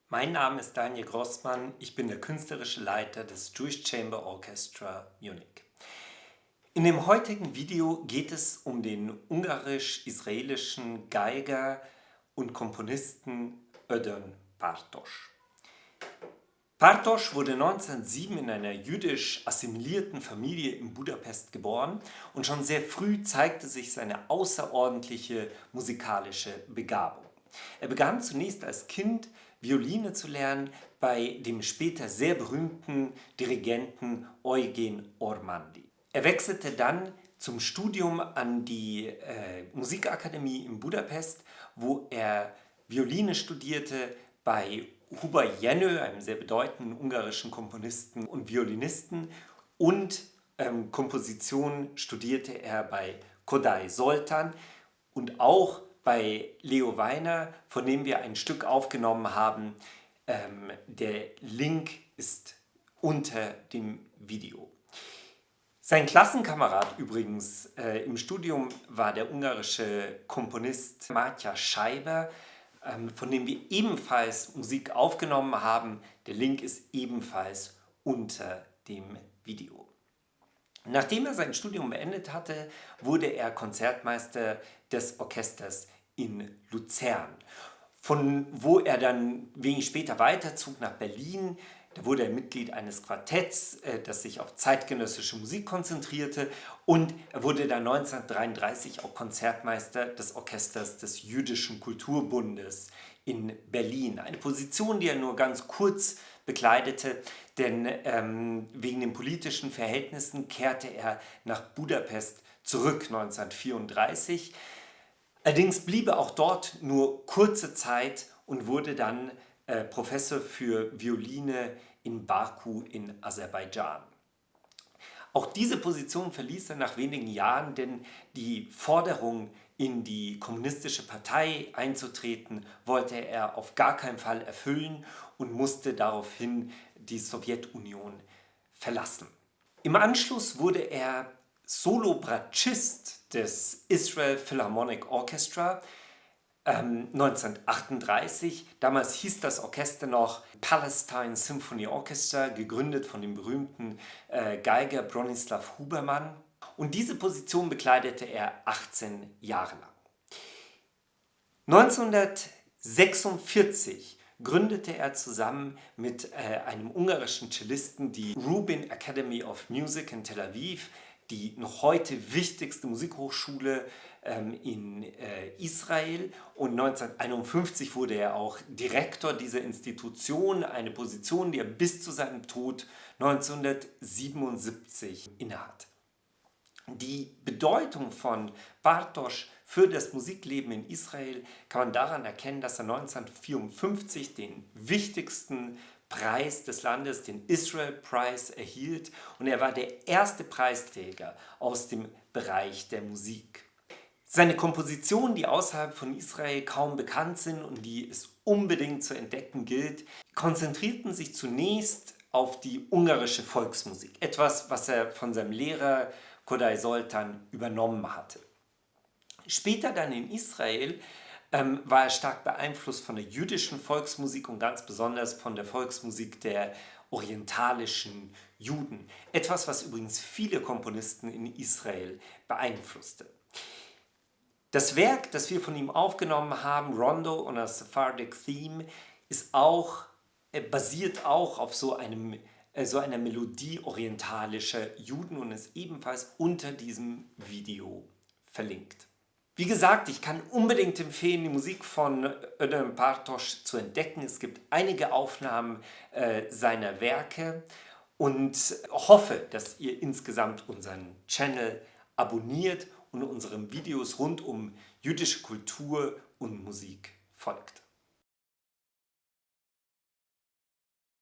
Mein Name ist Daniel Grossmann, ich bin der künstlerische Leiter des Jewish Chamber Orchestra Munich. In dem heutigen Video geht es um den ungarisch-israelischen Geiger und Komponisten Ödön Bartos. Bartos wurde 1907 in einer jüdisch assimilierten Familie in Budapest geboren und schon sehr früh zeigte sich seine außerordentliche musikalische Begabung. Er begann zunächst als Kind Violine zu lernen bei dem später sehr berühmten Dirigenten Eugen Ormandy. Er wechselte dann zum Studium an die Musikakademie in Budapest, wo er Violine studierte bei Hubert Jenő, einem sehr bedeutenden ungarischen Komponisten und Violinisten, und Komposition studierte er bei Kodály Zoltán und auch bei Leo Weiner, von dem wir ein Stück aufgenommen haben. Der Link ist unter dem Video. Sein Klassenkamerad übrigens im Studium war der ungarische Komponist Mátyás Scheiber, von dem wir ebenfalls Musik aufgenommen haben. Der Link ist ebenfalls unter dem Video. Nachdem er sein Studium beendet hatte, wurde er Konzertmeister des Orchesters in Luzern, von wo er dann wenig später weiterzog nach Berlin. Da wurde er Mitglied eines Quartetts, das sich auf zeitgenössische Musik konzentrierte, und er wurde dann 1933 auch Konzertmeister des Orchesters des Jüdischen Kulturbundes in Berlin. Eine Position, die er nur ganz kurz bekleidete, denn wegen den politischen Verhältnissen kehrte er nach Budapest zurück 1934. Allerdings blieb er auch dort nur kurze Zeit und wurde dann Professor für Violine in Baku in Aserbaidschan. Auch diese Position verließ er nach wenigen Jahren, denn die Forderung, in die kommunistische Partei einzutreten, wollte er auf gar keinen Fall erfüllen und musste daraufhin die Sowjetunion verlassen. Im Anschluss wurde er Solobratschist des Israel Philharmonic Orchestra 1938. Damals hieß das Orchester noch Palestine Symphony Orchestra, gegründet von dem berühmten Geiger Bronislaw Huberman. Und diese Position bekleidete er 18 Jahre lang. 1946 gründete er zusammen mit einem ungarischen Cellisten die Rubin Academy of Music in Tel Aviv, die noch heute wichtigste Musikhochschule in Israel, und 1951 wurde er auch Direktor dieser Institution, eine Position, die er bis zu seinem Tod 1977 innehat. Die Bedeutung von Bartos für das Musikleben in Israel kann man daran erkennen, dass er 1954 den wichtigsten Preis des Landes, den Israel Prize, erhielt, und er war der erste Preisträger aus dem Bereich der Musik. Seine Kompositionen, die außerhalb von Israel kaum bekannt sind und die es unbedingt zu entdecken gilt, konzentrierten sich zunächst auf die ungarische Volksmusik, etwas, was er von seinem Lehrer Kodály Zoltán übernommen hatte. Später dann in Israel war er stark beeinflusst von der jüdischen Volksmusik und ganz besonders von der Volksmusik der orientalischen Juden. Etwas, was übrigens viele Komponisten in Israel beeinflusste. Das Werk, das wir von ihm aufgenommen haben, Rondo on a Sephardic Theme, basiert auch auf so einer Melodie orientalischer Juden und ist ebenfalls unter diesem Video verlinkt. Wie gesagt, ich kann unbedingt empfehlen, die Musik von Ödön Bartos zu entdecken. Es gibt einige Aufnahmen seiner Werke und hoffe, dass ihr insgesamt unseren Channel abonniert und unseren Videos rund um jüdische Kultur und Musik folgt.